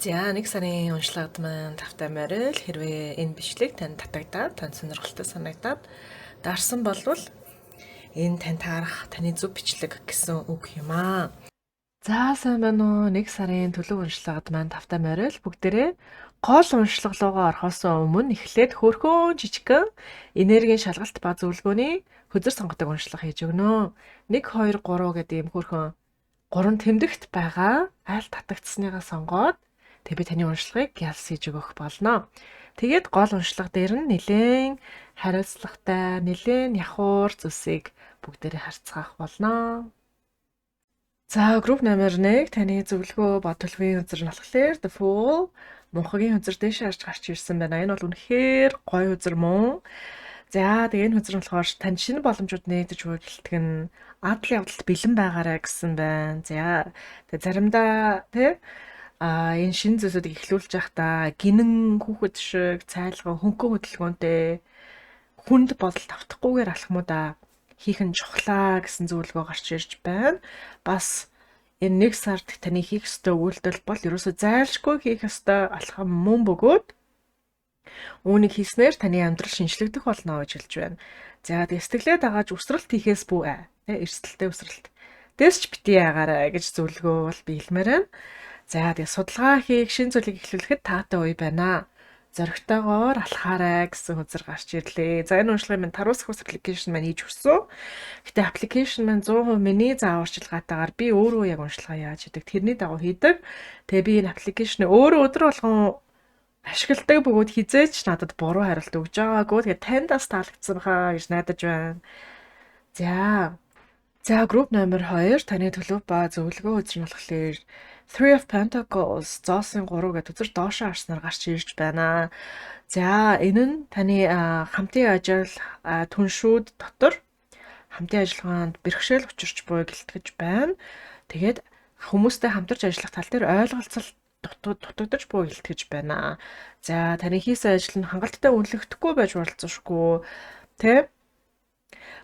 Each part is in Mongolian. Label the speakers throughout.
Speaker 1: За нэг сарын уншлагад маань тавтай морил хэрвээ энэ бичлэг танд татагдаад танд сонирхолтой санагдаад даарсан болвол энэ тань таарах таны зөв бичлэг гэсэн үг юм аа. За сайн байна уу? Нэг сарын төлөв уншлагад маань тавтай морил бүгдээрээ гол уншлага руугаа орохоос өмнө эхлээд хөөрхөн жижигхэн энергийн шалгалт ба зөвлөгөөний хөзөр сонгодог уншлага хийж өгнө. 1 2 3 гэдэг ийм хөөрхөн 3 тэмдэгт байгаа аль татагдсаныгаа сонгоод тэг би таны уншлагыг ялс хийж өгөх болно. Тэгээд гол уншлага дээр нь нэлээд хариуцлагатай, нэлээд явхуур зүйлсийг бүгдээрээ харьцах болно. За групп номер 1 таны зөвлөгөө ба төлөвийн үзэр нь болохоор The Fool мунхагийн үзэр дэше харж гарч ирсэн байна. Энэ бол үнэхээр гоё үзэр мөн. За тэгээ энэ үзэр нь болохоор тань шинэ боломжууд нээдэж үйлдэх нь адал явдалд бэлэн байгаарай гэсэн байна. За тэгээ заримдаа энэ шинэ зүйлсүүдийг эхлүүлж байхдаа гинэн хүүхэд шиг цайлган хөнгөн хөдөлгөөнтэй хүнд бодолд автахгүйгээр алхмуудаа хийх нь чухлаа гэсэн зөвлөгөө гарч ирж байна. Бас энэ нэг сард таны хийх ёстой үйлдэл бол ерөөсөө зайлшгүй хийх ёстой алхам мөн бөгөөд үүнийг хийснээр таны амьдрал шинжлэгдэх болно гэж хэлж байна. За тэгээ сэтгэлээ дагааж өсрэлт хийхээс бүү эрсдэлтэй өсрэлт. Дэс ч бити ягаарай гэж зөвлөгөө бол би хэлмээр байна. За тэгээ судалгаа хийх, шинэ зүйлийг эхлүүлэхэд таатай үе байна. Зоригтойгоор алхаарай гэсэн үзэр гарч ирлээ. За энэ уншлагыг минь Tarosaurus application маань хийж өгсөн. Гэтэ application маань 100% миний зааварчилгаатаагаар би өөрөө яг уншлагаа яаж хийдэг, тэрний дагуу хийдэг. Тэгээ би энэ application-ыг өөрөө өдөр болгон ашигладаг бөгөөд хизээч надад буруу хариулт өгж байгаагүй. Тэгээ танд бас таалагдсан бахаа гэж найдаж байна. За групп номер 2 таны төлөв ба зөвлөгөө үзэр нь болохоор Three of Pentacles зоосын 3 гэдэг үзэр доошоо харснаар гарч ирж байна. За энэ нь таны хамтын ажил түншүүд дотор хамтын ажиллагаанд бэрхшээл учирч буй гэлтгэж байна. Тэгээд хүмүүстэй хамтарч ажиллах тал дээр ойлголцол дутагдж буй гэлтгэж байна. За таны хийсэн ажил нь хангалттай үнэлэгдэхгүй байж болцсошгүй.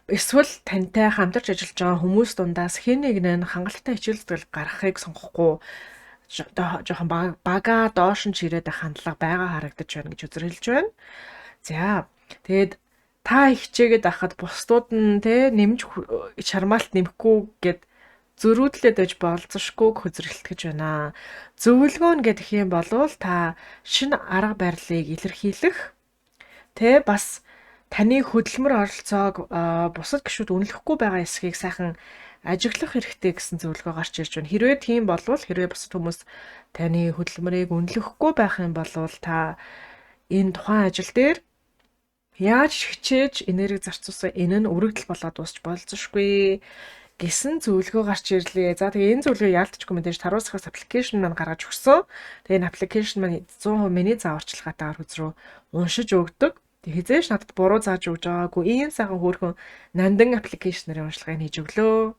Speaker 1: Эсвэл тантай хамтарч ажиллаж байгаа хүмүүс дундаас хэн нэг нь хангалттай хичээл зүтгэл гаргахыг сонгохгүй жоохон бага доош нь чирээд хандлага байгаа харагдаж байна гэж үзэрэлж байна. За тэгээд та хичээгээд байхад бусдууд нь нэмж чармаалт нэмэхгүй гэд зөрүүдлээд байж болцсошгүй хөзрэлтгэж байна. Зөвлөгөө нь гэх юм бол та шинэ арга барилыг илэрхийлэх бас таны хөдөлмөр оролцоог бусад гишүүд үнэлэхгүй байгаа эсхийг сайхан ажиглах хэрэгтэй гэсэн зөвлөгөө гарч ирж байна. Хэрвээ тийм болвол хэрвээ бусад хүмүүс таны хөдөлмөрийг үнэлэхгүй байх юм бол та энэ тухайн ажил дээр яаж хичээж энерги зарцуулсан энэ нь өргөдөл болоод дуусч болзошгүй гэсэн зөвлөгөө гарч ирлээ. За тэгээ энэ зөвлөгөө яалтчгүй мэдээж Tarosaurus application маань гаргаж өгсөн. Тэгээ энэ application маань 100% миний зааварчилгаатаагаар хүзрүү уншиж өгдөг. Хизээш надад буруу зааж өгж байгаагүй ийм сайхан хөөрхөн нандан аппликейшнэрийн уншлагыг хийж өглөө.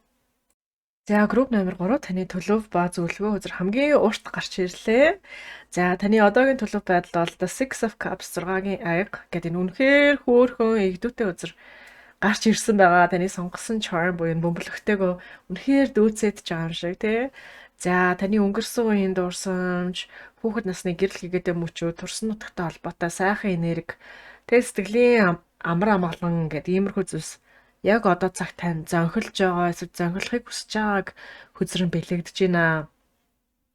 Speaker 1: За групп номер 3 таны төлөв ба зөвлөгөө үзэр хамгийн урт гарч ирлээ. За таны одоогийн төлөв байдал бол The Six of Cups 6-гийн аяга гэдэг энэ үнэхээр хөөрхөн игдүүтэй үзэр гарч ирсэн байгаа. Таны сонгосон charm буюу бөмбөлөгтэйгөө үнэхээр дүүцээд байгаа юм шиг За таны өнгөрсөн үеийн дурсамж, хүүхэд насны гэрэл гэгээдэ мөчөө турсан нутагтай холбоотой сайхан энерги сэтгэлийн амар амгалан гэдэг иймэрхүү зүйлс яг одоо цагт тань зонхилж байгаа эсвэл зонхилохыг хүсэж байгааг хөзрөн бэлэгдэж байна.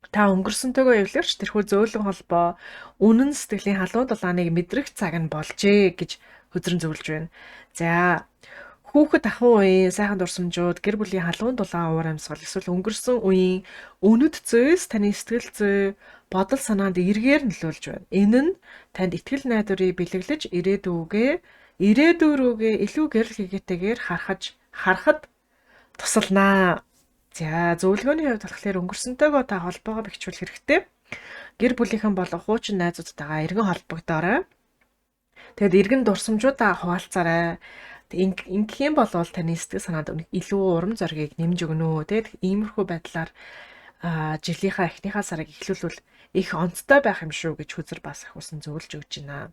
Speaker 1: Та өнгөрсөнтэйгөө эвлэрч тэрхүү зөөлөн холбоо үнэн сэтгэлийн халуун дулааныг мэдрэх цаг нь болжээ гэж хөзрөн зөвлөж байна. За хүүхэд ахуй үеийн сайхан дурсамжууд гэр бүлийн халуун дулаан уур амьсгал эсвэл өнгөрсөн үеийн үнэт зүйс таны сэтгэл зүй бодол санаанд эргээр нөлөөлж байна. Энэ нь танд итгэл найдварыг бэлэглэж ирээдүй рүүгээ илүү гэрэл хийгээтэйгээр харахад тусалнаа. За зөвлөгөөний хувьд болохоор өнгөрсөнтэйгөө та холбоогоо бэхжүүлэх хэрэгтэй. Гэр бүлийнхэн болон хуучин найзуудтайгаа эргэн холбогдоорой. Тэгэд эргэн дурсамжуудаа хуваалцаарай. Ингэх юм бол таны сэтгэл санаанд илүү урам зоригийг нэмж өгнө. Тэгэд иймэрхүү байдлаар жилийнхаа эхнийхээ сарыг эхлүүлвэл их онцтой байх юм шүү гэж хүзэр бас ахиусан зөвлөж өгч байна.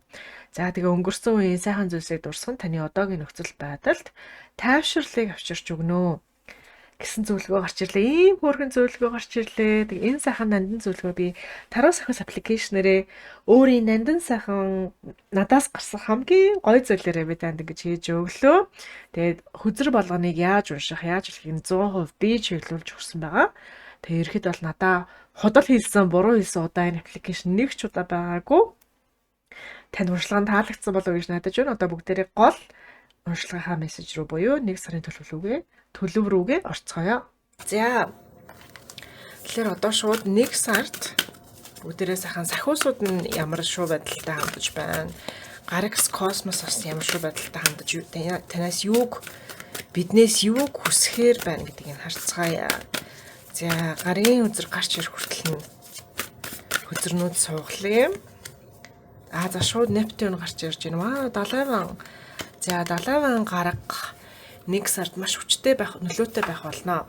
Speaker 1: За тэгээ өнгөрсөн үеийн сайхан зүйлсийг дурсах нь таны одоогийн нөхцөл байдалд тайвширлыг авчирч өгнө. гэсэн зөвлөгөө гарч ирлээ. Ийм хөөрхөн зөвлөгөө гарч ирлээ. Тэг энэ сайхан нандин зөвлөгөө би Taros ахис аппликейшнэрээ өөрийн нандин сайхан надаас гарсан хамгийн гоё зүйлээрээ би танд ингэж хийж өглөө. Тэгээд хүзэр болгоныг яаж унших, яаж хэлхийг 100% би чиглүүлж өгсөн байгаа. Тэгээ ерхэд бол надаа худал хийсэн, буруу хийсэн удаа энэ аппликейшн нэг ч удаа байгаагүй. Танд уншлагын таалагдсан болов уу гэж найдаж байна. Одоо бүгдээрээ гол уншлагынхаа мессеж рүү буюу 1 сарын төлөв рүүгээ орцгоё. За. Тэгэхээр одоо шууд 1 сард бүгдээрээ сайхан сахиусууд нь ямар шоу байдалтай хандаж байна. Гарагс космос бас ямар шоу байдалтай хандаж танаас юуг биднээс юуг хүсэхээр байна гэдгийг харцгаая. За, гарын үзэр гарч ирэх хүртэл нь хөзөрнүүд сууглаа. За шууд Нептун гарч ирж байна. 70 ван. За 70 ван гараг 1 сард маш хүчтэй байх, нөлөөтэй байх болно.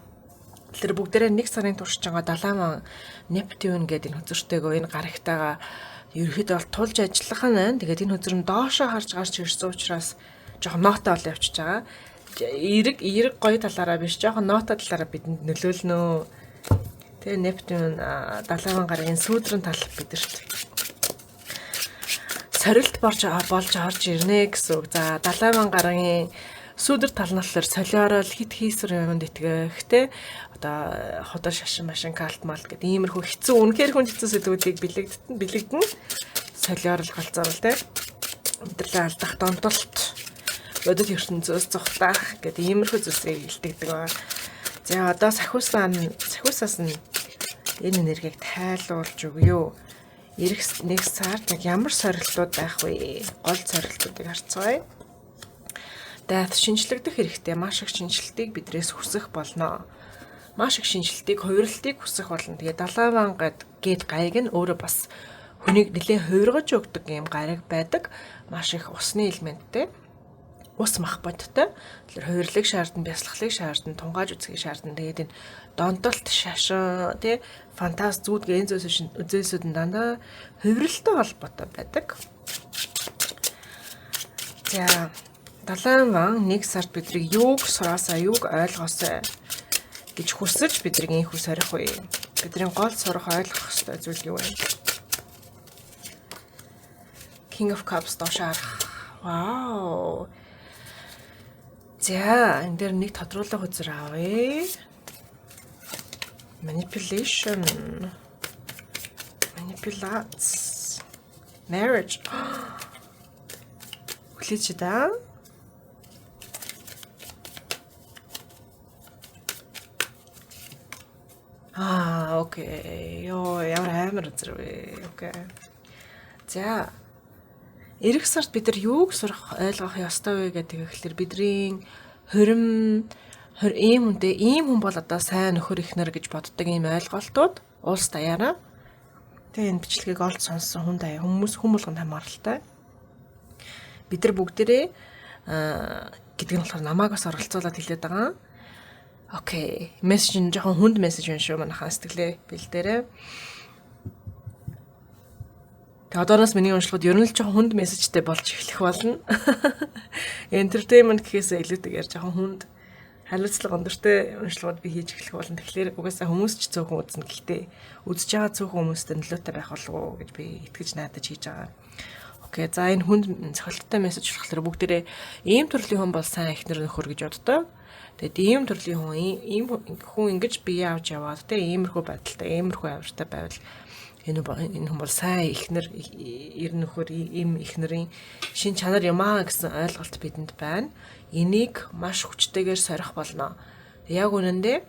Speaker 1: Тэр бүгдээрээ 1 сарын турш байгаа 70 ван Нептун гэдэг энэ хөзөртэйгөө энэ гарагтайгаа ерөөхдөө бол тулж ажиллах нь байна. Тэгээд энэ хөзөр нь доошоо гарч ирсэн учраас жоохон нотой бол явчихж байгаа. Эерэг гоё талаараа биш, жоохон нотой талаараа бидэнд нөлөөлнө. Тэгээ Нептун 70 ван гарагийн сүүдрэн тал бидэрт сорилт болж орж ирнэ гэсэн үг. За 70 ван гарагийн сүүдэр талналаар солиорол хит хийсвэр юмд итгэхтэй одоо худал шашин машин калт мал гэдэг иймэрхүү хэцүү үнэхээр хүн хэцүү сэдвүүдийг бэлэгдэн солиорол галзуурал те өдрлөө алдах донтолт бодит ертөнцөөс зүхтах гэдэг иймэрхүү зүйлсийг илтгэдэг ба. За одоо сахиусаас нь энэ энергийг тайлуулж өгөө. Ирэх 1 сард яг ямар сорилтууд байх вэ? Гол сорилтуудыг харцгаая. Дайт шинжлэгдэх хэрэгтэй маш их шинжилтийг бидрээс хүсэх болно. Маш их шинжилтийг, хувирлтыг хүсэх болно. Тэгээ 70 ван гээд гайг нь өөрөө бас хүнийг нэлээд хувиргаж өгдөг юм гариг байдаг. Маш их усны элементтэй. Ус мах бодтой. Тэгэхээр хувирлыг шаардна, бясалгалыг шаардна, тунгааж үзхийг шаардна. Тэгээд энэ донтолт шашин, тий фантаз зүуд гэн зөөсүүд нь дандаа хувирлтай холбоотой байдаг. За 70 ван 1 сард бидрийг юуг сураасаа, юуг ойлгоосоо гэж хүсэж бидрийг инхүү сорих вэ? Бидний гол сурах ойлгох ёстой зүйл юу вэ? King of Cups доош харах. Вау. За, энэ дээр нэг тодруулах үзэр авъя. Manipulation. Manipulates. Marriage. Хүлээж да. Окей. Ямар амар үзэр вэ? Окей. За. Ирэх сард бид нар юуг сурах ойлгох ёстой вэ гэдэг ихлээр бидний ийм үнтэй ийм хүн бол одоо сайн нөхөр ихнэр гэж боддог ийм ойлголтууд улс даяараа. Тэгээ энэ бичлэгийг олж сонссон хүн даяа хүмүүс болгонд хамааралтай. Бид нар бүгдээрээ гэдэг нь болохоор намайг бас оролцуулаад хэлээд байгаа. Окей. Мессеж нь жоохон хүнд мессеж байна шүү манайхаа сэтгэлээ бэлдээрээ. Тэгээ одооноос миний уншлагууд ер нь л жоохон хүнд мессежтэй болж эхлэх болно. Entertainment гэхээсээ илүүтэйгээр жоохон хүнд хариуцлага өндөртэй уншлагууд би хийж эхлэх болно. Тэгэхээр угаасаа хүмүүс ч цөөхөн үзнэ. Гэхдээ үзэж байгаа цөөхөн хүмүүстэй нөлөөтэй байх болов уу гэж би итгэж найдаж хийж байгаа. Окей. За энэ хүнд цохилттой мессеж болохоор бүгдээрээ ийм төрлийн хүн бол сайн ихнэр нөхөр гэж боддог. Тэгээд ийм төрлийн хүн ийм хүн ингэж бие авч яваад тэ иймэрхүү байдалтай, иймэрхүү авиртай байвал энэ хүн бол сайн ихнэр, ер нөхөр ийм ихнэрийн шин чанар юм аа гэсэн ойлголт бидэнд байна. Энийг маш хүчтэйгээр сорих болно. Яг үнэндээ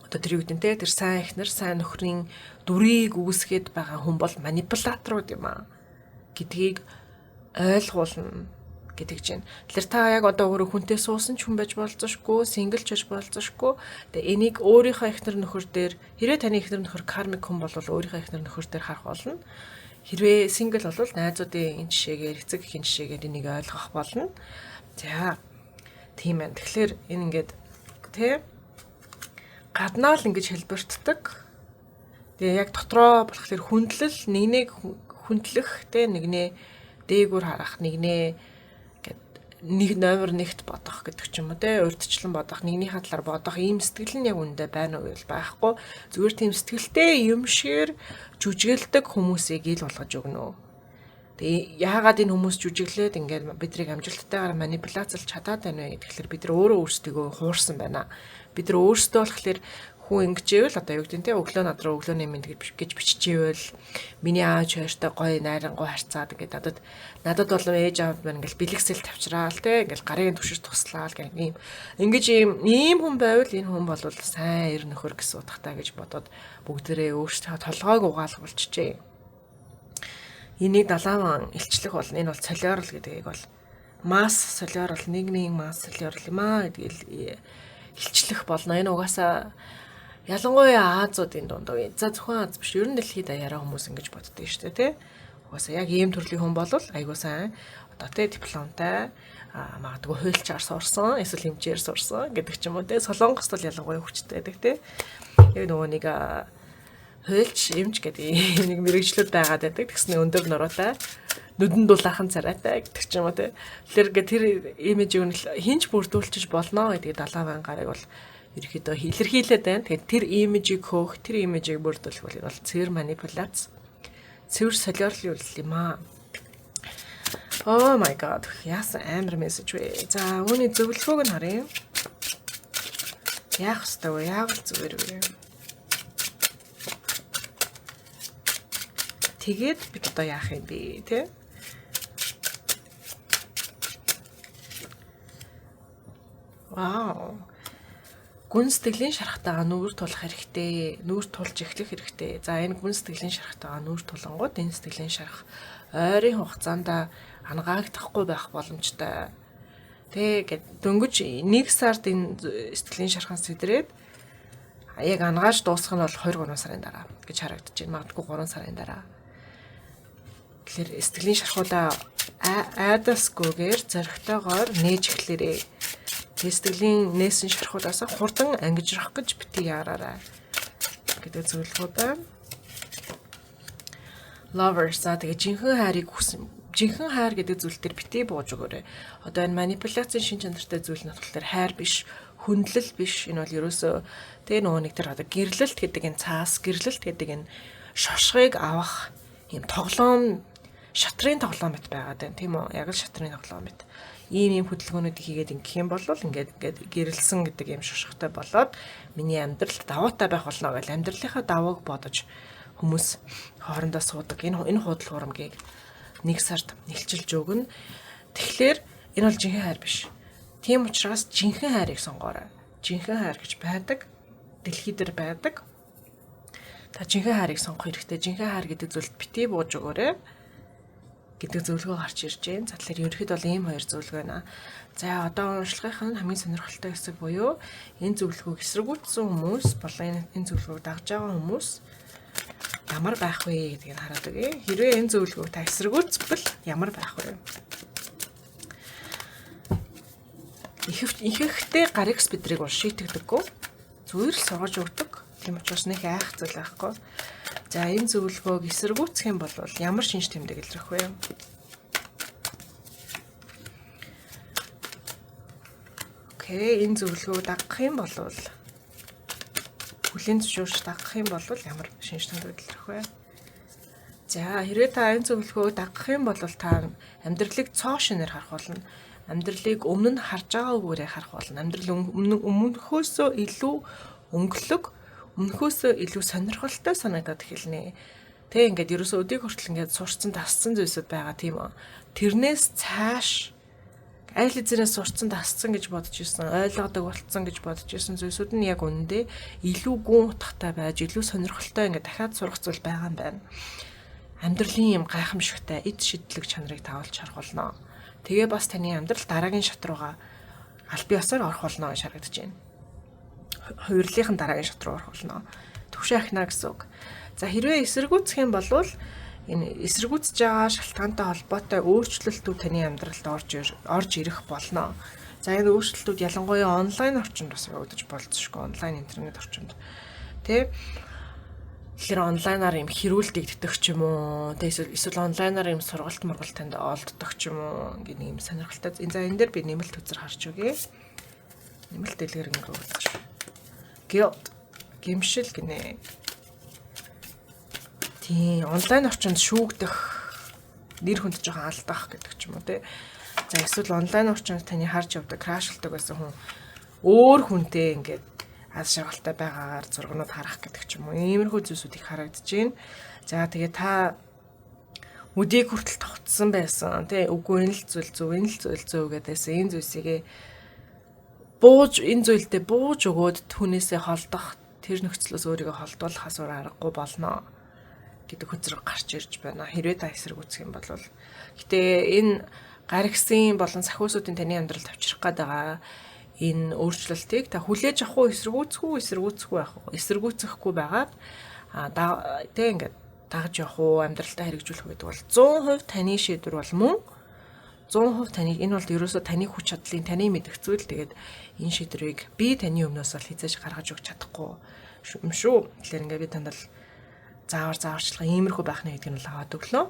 Speaker 1: одоо тэр юу гэдэг тэр сайн ихнэр, сайн нөхрийн дүрийг үүсгээд байгаа хүн бол манипуляторууд юм аа гэдгийг ойлгуулна гэдэг чинь. Тэгэхээр та яг одоо өөрөө хүнтэй суусан ч хүн байж болзошгүй, сингл ч байж болзошгүй. Тэгээ энийг өөрийнхөө эхнэр нөхөр дээр хэрвээ таны эхнэр нөхөр кармик хүн бол өөрийнхөө эхнэр нөхөр дээр харах болно. Хэрвээ сингл бол найзуудын энэ жишээгээр, эцэг эхийн жишээгээр энийг ойлгох болно. За тийм ээ. Тэгэхээр энэ ингээд тэ гаднаа л ингэж хэлбэртдэг. Тэгээ яг дотроо болохоор хүндлэл нэгнийг хүндлэх тэ нэгнээ дээгүүр харах нэгнээ нэг номер нэгт бодох гэдэг ч юм уу те урьдчилан бодох нэгнийхээ талаар бодох ийм сэтгэл нь яг үндэ байна уу гэвэл байхгүй зүгээр тийм сэтгэлтэй юм шигээр жүжиглдэг хүмүүсийг ил болгож өгнө. Тэгээ яагаад энэ хүмүүс жүжиглээд ингээд биднийг амжилттайгаар манипуляцлж чадаад байна вэ гэхэлэр бид нар өөрөө өөрсдөө хуурсан байна. Бид нар өөрсдөө болохоор хүн ингэжээвэл одоо юу гэдэг нь те өглөө над руу өглөөний мэд гэж биччихээвэл миний аав хоёртой гоё найрангуй харьцаад ингээд надад бол ээж аав маань ингээд бэлгэсэл тавьчраал те ингээд гарын түвшиж туслаал гэх юм. Ингэж ийм хүн байвал энэ хүн бол сайн эр нөхөр гэсэн утгатай гэж бодоод бүгдээрээ өөрсдөө толгойг угаалгуулчихжээ. Энийг далааван илчлэх болно. Энэ бол солиорол гэдгийг бол масс солиорол нэг масс солиорол юм аа гэдгийг илчлэх болно. Энэ угаасаа ялангуяа Азуудын дунд за зөвхөн Аз биш ер нь дэлхийд даяараа хүмүүс ингэж боддог шүү дээ тий. Угаасаа яг ийм төрлийн хүн бол айгуу сайн одоо тий дипломтой магадгүй хуульчаар сурсан эсвэл хэмжээр сурсан гэдэг ч юм уу тий. Солонгост бол ялангуяа хүчтэй байдаг тий. Яг нөгөө нэг хуульч эмч гэдэг нэг мэрэгчлүүд байгаад байдаг. Тэгснэ өндөр нуруутай нүдэн дулаахан царайтай гэдэг ч юм уу тий. Тэгэхээр тэр имижийг нь хинч бүрдүүлчих болно гэдгийг 70 гарыг бол ерөөхдөө илэрхийлээд байна. Тэгэхээр тэр имижийг хөөх, тэр имижийг бүрдүүлэх бол энэ бол цэвэр манипуляц. Цэвэр солиорлын үйлдэл юм аа. Oh my god. Яасан амар мессеж вэ. За, үүний зөвлөгөөг нь харъя. Яах ёстой вэ? Яавал зүгээр вэ? Тэгээд бид одоо яах юм бэ, тэ? Вау. Гүн сэтгэлийн шархтайгаа нүүр тулах хэрэгтэй. Нүүр тулж эхлэх хэрэгтэй. За энэ гүн сэтгэлийн шархтайгаа нүүр тулангууд энэ сэтгэлийн шарх ойрын хугацаанд ангаагдахгүй байх боломжтой. Тэгээд дөнгөж 1 сард энэ сэтгэлийн шархаас сэдрээд яг ангааж дуусах нь бол 2-3 сарын дараа гэж харагдаж байна. Магадгүй 3 сарын дараа. Тэгэхээр сэтгэлийн шархуудаа айдасгүйгээр зоригтойгоор нээж эхлэрээ. Сэтгэлийн нээсэн шархуудаас хурдан ангижрах гэж бити яараарай гэдэг зөвлөгөө байна. Lovers тэгээ жинхэнэ хайрыг хүсэн. Жинхэнэ хайр гэдэг зүйл дээр бити бууж өгөөрэй. Одоо энэ манипуляцийн шин чанартай зүйл нь болохоор хайр биш, хүндлэл биш. Энэ бол ерөөсөө тэгээ нөгөө нэг тэр одоо гэрлэлт гэдэг энэ цаас, гэрлэлт гэдэг энэ шошгыг авах юм тоглоом, шатрын тоглоом мэт байгаад байна. Тийм үү? Яг л шатрын тоглоом мэт. Ийм хөдөлгөөнүүд хийгээд ингэх юм бол ингээд гэрэлсэн гэдэг юм шошготой болоод миний амьдралд даваатай байх болно гэж амьдралынхаа давааг бодож хүмүүс хоорондоо суудаг. Энэ худал хурамгийг 1 сард нэлчилж өгнө. Тэгэхээр энэ бол жинхэнэ хайр биш. Тийм учраас жинхэнэ хайрыг сонгоорой. Жинхэнэ хайр гэж байдаг. Дэлхий дээр байдаг. Та жинхэнэ хайрыг сонгох хэрэгтэй. Жинхэнэ хайр гэдэг зүйлд бити бууж өгөөрэй гэдэг зөвлөгөө гарч ирж байна. За тэгэхээр ерөнхийдөө бол ийм 2 зөвлөгөө байна. За одоо уншлагын хамгийн сонирхолтой хэсэг буюу энэ зөвлөгөөг эсэргүүцсэн хүмүүс болон энэ зөвлөгөөг дагж байгаа хүмүүс ямар байх вэ гэдгийг хараад өгье. Хэрвээ энэ зөвлөгөөг та эсэргүүцвэл ямар байх вэ? Ихэвчлэн гарикс бидрийг бол шийтгдэггүй. Зүгээр л сургаж өгдөг. Тийм учраас нэг айх зүйл байхгүй. За энэ зөвлөгөөг эсэргүүцэх юм бол ямар шинж тэмдэг илрэх вэ? Окей, энэ зөвлөгөөг дагах юм бол хүлийн зөвшөөрч дагах юм бол ямар шинж тэмдэг илрэх вэ? За хэрвээ та энэ зөвлөгөөг дагах юм бол та амьдралыг цоо шинээр харах болно. Амьдралыг өмнө нь харж байгаа үгээрээ харах болно. Амьдрал өмнөхөөсөө илүү өнгөлөг, өмнөхөөсөө илүү сонирхолтой санагдаад эхэлнэ. Тэ ингээд ерөөсөө өдийг хүртэл ингээд сурцсан тасцсан зүйлсүүд байгаа тийм үү. Тэрнээс цааш айл эзэнээс сурцсан тасцсан гэж бодож ирсэн, ойлгодог болцсон гэж бодож ирсэн зүйлсүүд нь яг үнэндээ илүү гүн утгатай байж, илүү сонирхолтой ингээд дахиад сурах зүйл байгаа юм байна. Амьдралын юм гайхамшигтай эд шидлэг чанарыг таавалж харах болно. Тэгээ бас таны амьдрал дараагийн шат руугаа аль биесээр орох болно гэж харагдаж байна. Хувирлынхын дараагийн шат руу орох болно. Төвшин ахна гэсэн үг. За хэрвээ эсэргүүцэх юм бол энэ эсэргүүцэж байгаа шалтгаантай холбоотой өөрчлөлтүүд таны амьдралд орж ирэх болно. За энэ өөрчлөлтүүд ялангуяа онлайн орчинд бас явагдаж болцсошгүй, онлайн интернет орчинд. Тэ Тэгэхээр онлайнаар юм хэрүүлт игддэг ч юм уу. Тэгээ эсвэл онлайнаар юм сургалт танд олддог ч юм уу. Ингээ нэг юм сонирхолтой. За энэ дээр би нэмэлт үзэр харж өгье. Нэмэлт дэлгэр ингээ үзэж. Guild гэмшил гинэ. Тийм онлайн орчинд шүүгдэх нэр хүнд жоохон алдах гэдэг ч юм уу те. За эсвэл онлайн орчинд таны харж явдаг крашлдаг байсан хүн өөр хүнтэй ингээд аз жаргалтай байгаагаар зургнууд харах гэдэг ч юм уу. Иймэрхүү зүйлсүүд их харагдаж байна. За тэгээ та өдийг хүртэл тогтсон байсан тий үгүй энэ л зүйл зөв гэдээсээ энэ зүйлсийг энэ зүйлдээ бууж өгөөд түүнээсээ холдох тэр нөхцлөөс өөрийгөө холдуулах асуур аргагүй болно гэдэг хөзрөг гарч ирж байна. Хэрвээ та эсрэг үүсэх юм бол гэтээ энэ гаргсан болон сахиусуудын таны амьдралд авчрах гээд байгаа энэ өөрчлөлтийг та хүлээж авах уу эсэргүүцэхгүй байгаад тэг ингээд дагж явах уу амьдралтаа хэрэгжүүлэх гэдэг бол 100% таны шийдвэр бол мөн 100% таны энэ бол ерөөсөө таны хүч чадлын таны мэдэх зүйл. Тэгээд энэ шийдвэрийг би таны өмнөөс бол хязгаарч гаргаж өгч чадахгүй юм шүү. Тэгэхээр ингээд би танд л зааварчлага иймэрхүү байх нь гэдэг нь л аваад өглөө.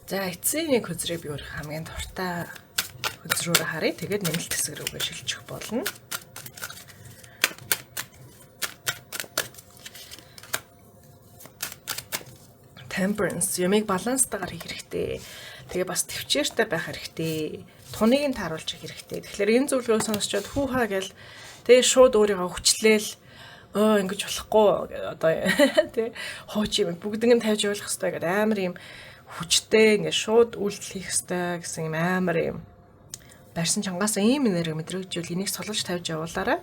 Speaker 1: За эцсийн нэг хөзрийг би өөр хамгийн дуртай хөзрөөрөө харъя. Тэгээд нэмэлт хэсэг рүүгээ шилжих болно. Temperance ямиг баланстайгаар хийх хэрэгтэй. Тэгээ бас төвчээртэй байх хэрэгтэй. Туныг нь тааруулж хийх хэрэгтэй. Тэгэхээр энэ зөвлөгөөг сонсчод хүүхаа гэл тэгээ шууд өөрийгөө хүчлээл ингэж болохгүй одоо тий хууч юм бүгднийг нь тавьж явуулах хэрэгтэй гэдэг амар юм хүчтэй ингээд шууд үйлдэл хийх хэрэгтэй гэсэн юм амар юм барьсан чангаасаа ийм энерги мэдрэгжүүл энийг солож тавьж явуулаарай.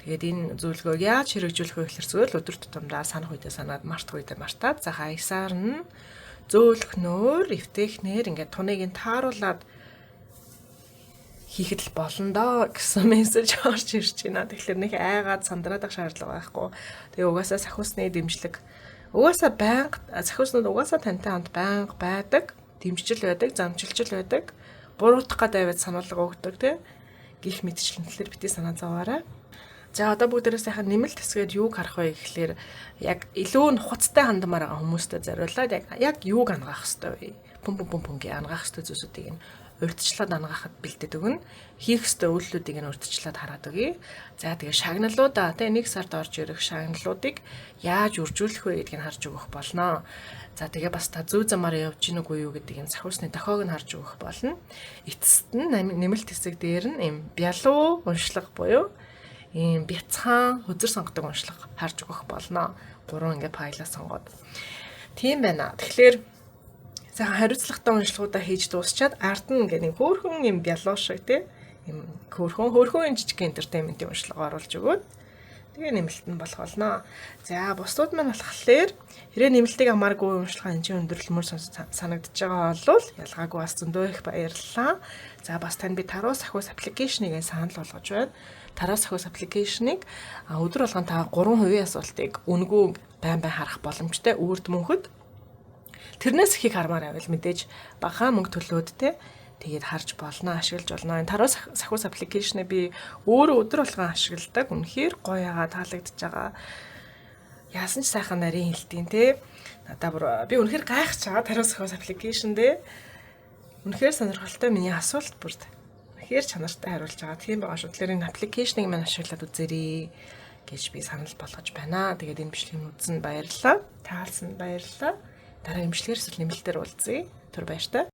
Speaker 1: Тэгээд энэ зөвлөгөөг яаж хэрэгжүүлэх вэ гэхээр зөвл өдөр тутамдаа санах үедээ санаад мартах үедээ мартаад за хаясаар нь зөөлхнөөр эвтэхнэр ингээд туныг нь тааруулаад хийхэд л болно доо гэсэн мессеж орж ирж байна. Тэгэхээр нэг айгаад сандраадах шаардлага байхгүй. Тэгээ угаасаа сахиусны дэмжлэг угаасаа байнга сахиуснууд угаасаа тантай хамт байнга байдаг, дэмжижил байдаг, замжилжил байдаг. Буруутах гэдэг сануулга өгдөг тий. Гих мэдчлэнтлэр бити санаа зовоорой. За одоо бүгдээрээ сайхан нэмэлт хэсгээд юуг харах вэ гэхлээр яг илүү нухацтай хандмаар байгаа хүмүүстэй зориулаад яг юуг ангаах хэвтэй вэ? Пүнгийн ангаах хэвтэй зүйлсүүдийг нь урьдчилаад ангаахад бэлдээд өгнө. Хийх хэвтэй үйлдэлүүдийг нь урьдчилаад хараад өгье. За тэгээ шагналуудаа тий 1 сард орж ирэх шагналуудыг яаж үржүүлэх вэ гэдгийг нь харж өгөх болно. За тэгээ бас та зөв замаар явж гин үгүй юу гэдгийг энэ сахиусны дохиог нь харж өгөх болно. Эцэст нь нэмэлт хэсэг дээр нь юм бялуу уншлага буюу ийм бяцхан хөзөр сонгодог уншлага харж өгөх болно. 3 ингээ файлаа сонгоод. Тийм байна. Тэгэхээр сайхан хариуцлагатай уншлагуудаа хийж дуусчаад ард нь ингээ нэг хөөрхөн юм бялуу шиг тий юм хөөрхөн жижиг энтертейментийн уншлага оруулж өгөөд тэгээ нэмэлт нь болох болно. За бусдууд маань болохоор хэрэг нэмэлтийг амааргүй уншлага энэ өндөрлөмөр санагдаж байгаа бол ялгаагүй бас зөндөө их баярлалаа. За бас тань би Таруу сахиус аппликейшнийг санал болгож байна. Таруу сахиус аппликейшнийг өдөр болгон та 3% асуултыг үнэгүй байн харах боломжтой үрд мөнхөд тэрнээс ихийг хармаар байвал мэдээж бага мөнгө төлөөд те тэгээд харж болно, ашиглаж болно. Энэ Таруу сахиус аппликейшнийг би өөрөө өдөр болгон ашигладаг. Үнэхээр гоё яагаад таалагдж байгаа. Яасан ч сайхан нарийн хэлтийн те. Надаа би үнэхээр гайхаж байгаа Таруу сахиус аппликейшн дээр. Үнэхээр сонирхолтой миний асуулт бүрд. Үнэхээр чанартай хариулж байгаа. Тийм байгаа шүү. Тэгэхээр энэ аппликейшнийг мань ашиглаад үзээрэй гэж би санал болгож байна. Тэгээд энэ бичлэгийн үзэн баярлалаа. Таалсан баярлалаа. Дараа имжлэгээр эсвэл нэмэлтээр уулзъя. Түр баяртай.